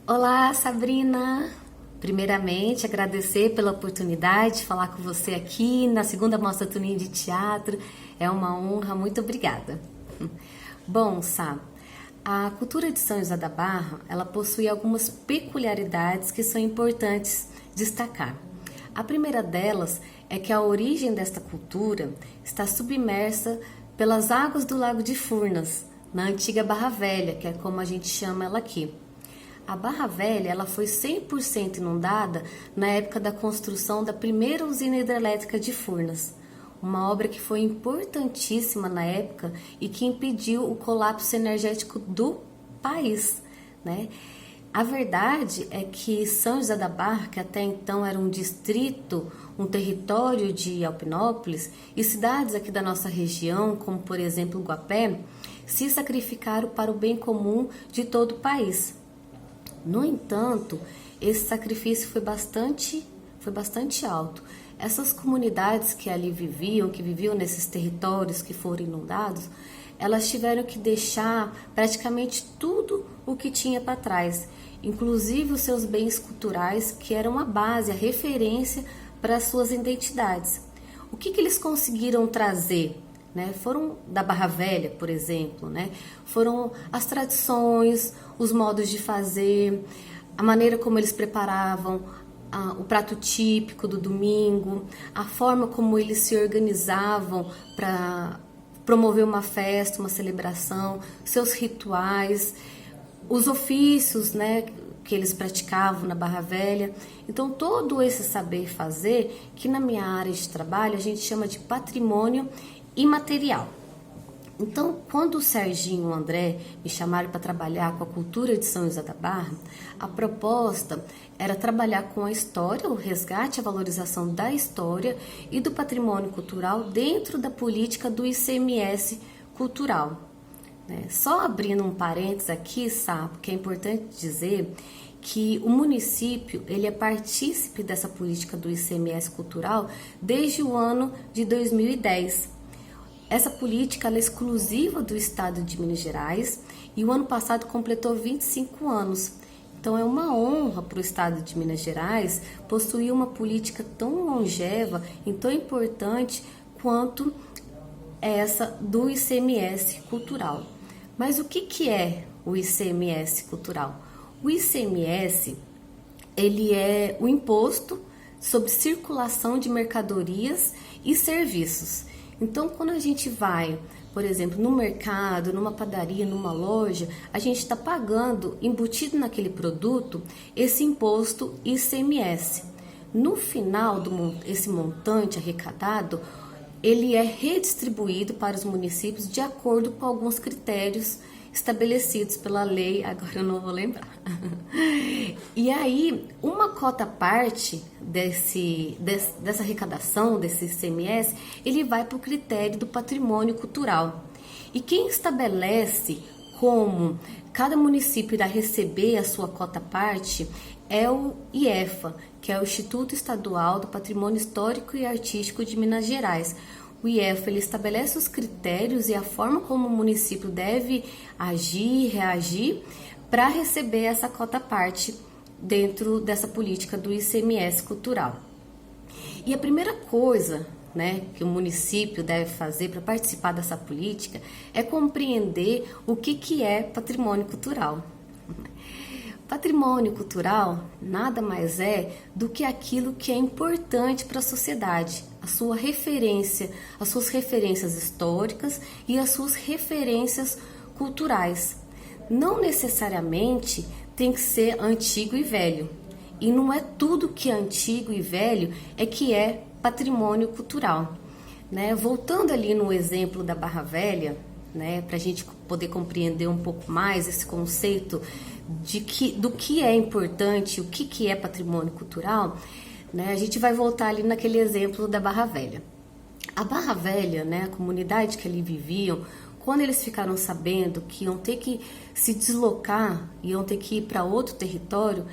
Olá, Sabrina! Primeiramente, agradecer pela oportunidade de falar com você aqui na segunda Mostra Tunim de Teatro. É uma honra, muito obrigada. Bom, Sá, a cultura de São José da Barra, ela possui algumas peculiaridades que são importantes destacar. A primeira delas é que a origem desta cultura está submersa pelas águas do Lago de Furnas, na antiga Barra Velha, que é como a gente chama ela aqui. A Barra Velha ela foi 100% inundada na época da construção da primeira usina hidrelétrica de Furnas, uma obra que foi importantíssima na época e que impediu o colapso energético do país, né? A verdade é que São José da Barra, que até então era um distrito, um território de Alpinópolis, e cidades aqui da nossa região, como por exemplo Guapé, se sacrificaram para o bem comum de todo o país. No entanto, esse sacrifício foi bastante alto. Essas comunidades que ali viviam, que viviam nesses territórios que foram inundados, elas tiveram que deixar praticamente tudo o que tinha para trás, inclusive os seus bens culturais, que eram a base, a referência para as suas identidades. O que eles conseguiram trazer? Né? Foram da Barra Velha, por exemplo, né? Foram as tradições, os modos de fazer, a maneira como eles preparavam o prato típico do domingo, a forma como eles se organizavam para promover uma festa, uma celebração, seus rituais, os ofícios, né, que eles praticavam na Barra Velha. Então, todo esse saber fazer, que na minha área de trabalho a gente chama de patrimônio imaterial. Então, quando o Serginho e o André me chamaram para trabalhar com a cultura de São José da Barra, a proposta era trabalhar com a história, o resgate, a valorização da história e do patrimônio cultural dentro da política do ICMS cultural. Só abrindo um parênteses aqui, sabe, que é importante dizer que o município ele é partícipe dessa política do ICMS cultural desde o ano de 2010. Essa política ela é exclusiva do estado de Minas Gerais e o ano passado completou 25 anos. Então é uma honra para o estado de Minas Gerais possuir uma política tão longeva e tão importante quanto essa do ICMS cultural. Mas o que é o ICMS cultural? O ICMS ele é o imposto sobre circulação de mercadorias e serviços. Então, quando a gente vai, por exemplo, no mercado, numa padaria, numa loja, a gente está pagando, embutido naquele produto, esse imposto ICMS. No final, esse montante arrecadado, ele é redistribuído para os municípios de acordo com alguns critérios estabelecidos pela lei, agora eu não vou lembrar. E aí, uma cota parte dessa arrecadação, desse ICMS, ele vai para o critério do patrimônio cultural. E quem estabelece como cada município irá receber a sua cota parte é o IEFA, que é o Instituto Estadual do Patrimônio Histórico e Artístico de Minas Gerais. O IEFA ele estabelece os critérios e a forma como o município deve agir, reagir para receber essa cota parte dentro dessa política do ICMS cultural. E a primeira coisa, né, que o município deve fazer para participar dessa política é compreender o que é patrimônio cultural. Patrimônio cultural nada mais é do que aquilo que é importante para a sociedade, a sua referência, as suas referências históricas e as suas referências culturais. Não necessariamente tem que ser antigo e velho. E não é tudo que é antigo e velho é que é patrimônio cultural. Né? Voltando ali no exemplo da Barra Velha, né, para a gente poder compreender um pouco mais esse conceito do que é importante, o que é patrimônio cultural, né, a gente vai voltar ali naquele exemplo da Barra Velha. A Barra Velha, né, a comunidade que ali viviam, quando eles ficaram sabendo que iam ter que se deslocar, iam ter que ir para outro território,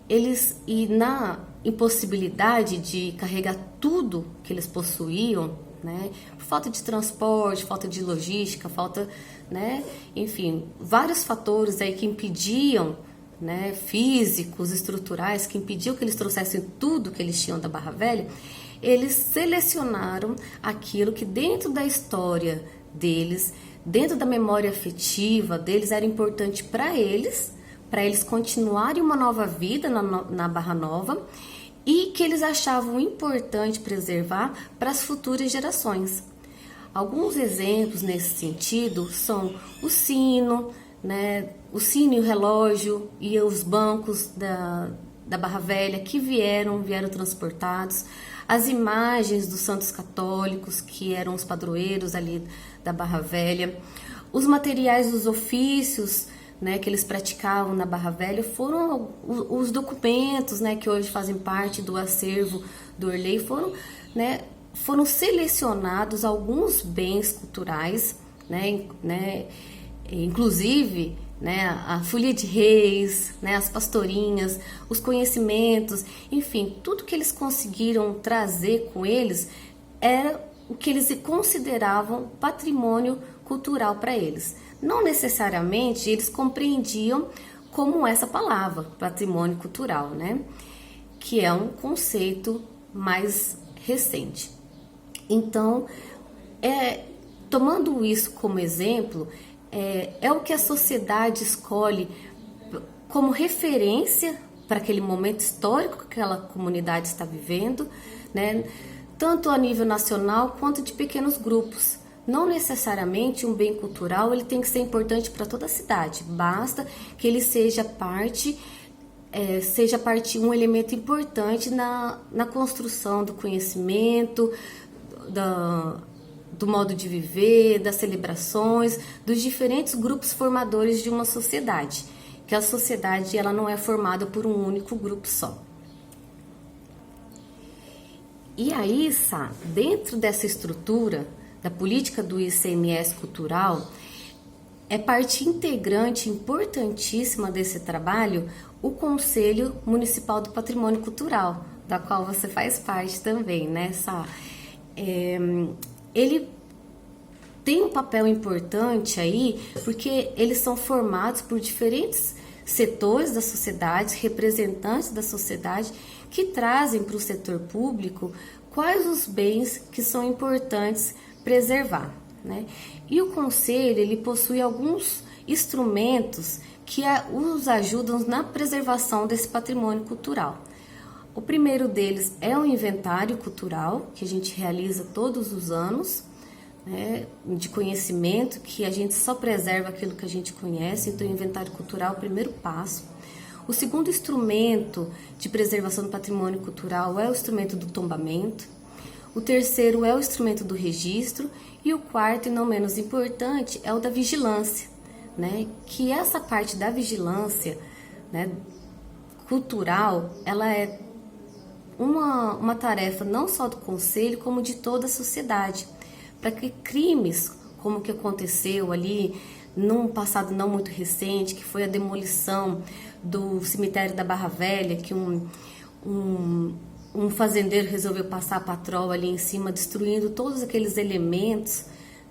e na impossibilidade de carregar tudo que eles possuíam, né, por falta de transporte, falta de logística, falta, né, enfim, vários fatores aí que impediam, né, físicos, estruturais, que impediam que eles trouxessem tudo que eles tinham da Barra Velha. Eles selecionaram aquilo que dentro da história deles, dentro da memória afetiva deles, era importante para eles continuarem uma nova vida na Barra Nova, e que eles achavam importante preservar para as futuras gerações. Alguns exemplos nesse sentido são o sino, né, o sino e o relógio e os bancos da Barra Velha que vieram transportados, as imagens dos santos católicos que eram os padroeiros ali da Barra Velha, os materiais dos ofícios, né, que eles praticavam na Barra Velha, foram os documentos, né, que hoje fazem parte do acervo do Orley, foram selecionados alguns bens culturais, né, inclusive, né, a folia de reis, né, as pastorinhas, os conhecimentos, enfim, tudo que eles conseguiram trazer com eles era o que eles consideravam patrimônio cultural para eles. Não necessariamente eles compreendiam como essa palavra, patrimônio cultural, né? Que é um conceito mais recente. Então, tomando isso como exemplo, é o que a sociedade escolhe como referência para aquele momento histórico que aquela comunidade está vivendo, né? Tanto a nível nacional quanto de pequenos grupos. Não necessariamente um bem cultural ele tem que ser importante para toda a cidade, basta que ele seja um elemento importante na construção do conhecimento, do modo de viver, das celebrações, dos diferentes grupos formadores de uma sociedade, que a sociedade ela não é formada por um único grupo só. E aí, dentro dessa estrutura da política do ICMS cultural, é parte integrante importantíssima desse trabalho o Conselho Municipal do Patrimônio Cultural, da qual você faz parte também, né, Sá? Ele tem um papel importante aí, porque eles são formados por diferentes setores da sociedade, representantes da sociedade, que trazem para o setor público quais os bens que são importantes preservar, né? E o Conselho ele possui alguns instrumentos que os ajudam na preservação desse patrimônio cultural. O primeiro deles é o inventário cultural, que a gente realiza todos os anos, né, de conhecimento, que a gente só preserva aquilo que a gente conhece, então o inventário cultural é o primeiro passo. O segundo instrumento de preservação do patrimônio cultural é o instrumento do tombamento. O terceiro é o instrumento do registro e o quarto, e não menos importante, é o da vigilância, né? Que essa parte da vigilância, né, cultural, ela é uma tarefa não só do Conselho, como de toda a sociedade, para que crimes como o que aconteceu ali num passado não muito recente, que foi a demolição do cemitério da Barra Velha, que um fazendeiro resolveu passar a patroa ali em cima, destruindo todos aqueles elementos,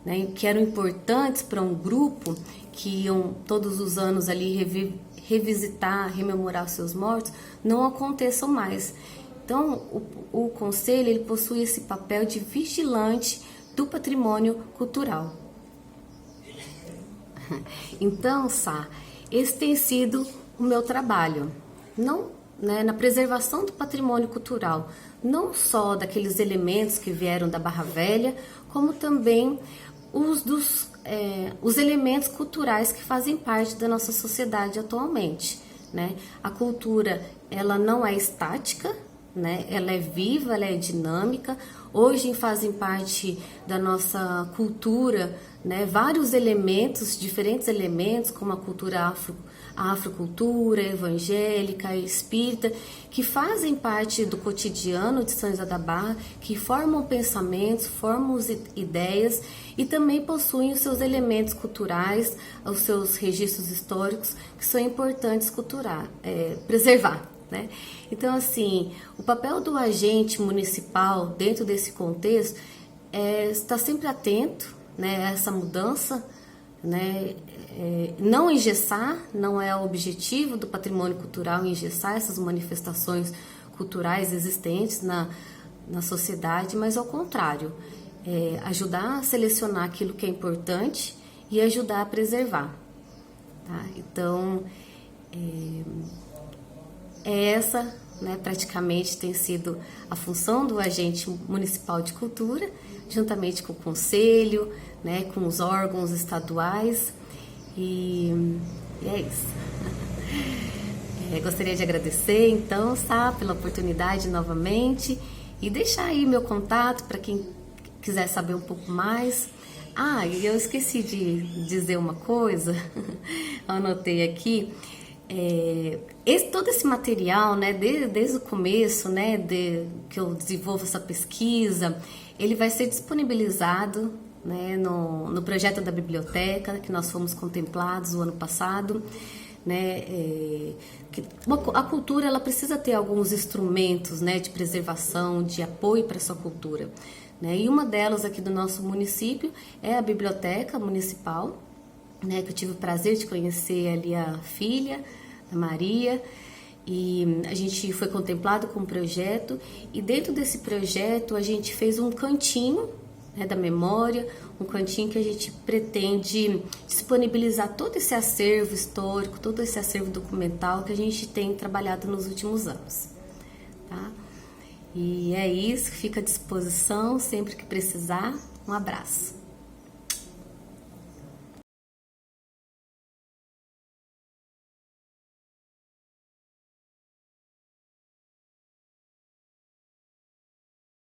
né, que eram importantes para um grupo que iam todos os anos ali revisitar, rememorar os seus mortos, não aconteçam mais. Então, o Conselho ele possui esse papel de vigilante do patrimônio cultural. Então, esse tem sido o meu trabalho, na preservação do patrimônio cultural, não só daqueles elementos que vieram da Barra Velha, como também os elementos culturais que fazem parte da nossa sociedade atualmente, né? A cultura, ela não é estática, né? Ela é viva, ela é dinâmica. Hoje fazem parte da nossa cultura, né, vários elementos, diferentes elementos, como a cultura a afrocultura, evangélica, espírita, que fazem parte do cotidiano de São José da Barra, que formam pensamentos, formam ideias e também possuem os seus elementos culturais, os seus registros históricos, que são importantes preservar. né? Então, assim, o papel do agente municipal dentro desse contexto é estar sempre atento, né, a essa mudança, né? Não engessar, não é o objetivo do patrimônio cultural engessar essas manifestações culturais existentes na sociedade, mas ao contrário, ajudar a selecionar aquilo que é importante e ajudar a preservar. Tá? Então, essa, né, praticamente tem sido a função do agente municipal de cultura, juntamente com o conselho, né, com os órgãos estaduais, e é isso. Gostaria de agradecer, então, Sá, pela oportunidade novamente e deixar aí meu contato para quem quiser saber um pouco mais. E eu esqueci de dizer uma coisa, anotei aqui. Todo esse material, né, desde o começo, né, que eu desenvolvo essa pesquisa, ele vai ser disponibilizado, né, no projeto da biblioteca, que nós fomos contemplados o ano passado, né, a cultura ela precisa ter alguns instrumentos, né, de preservação, de apoio para essa cultura, né, e uma delas aqui do nosso município é a biblioteca municipal, né, que eu tive o prazer de conhecer ali a filha, a Maria, e a gente foi contemplado com um projeto, e dentro desse projeto a gente fez um cantinho, né, da memória, um cantinho que a gente pretende disponibilizar todo esse acervo histórico, todo esse acervo documental que a gente tem trabalhado nos últimos anos. Tá? E é isso, fica à disposição sempre que precisar. Um abraço.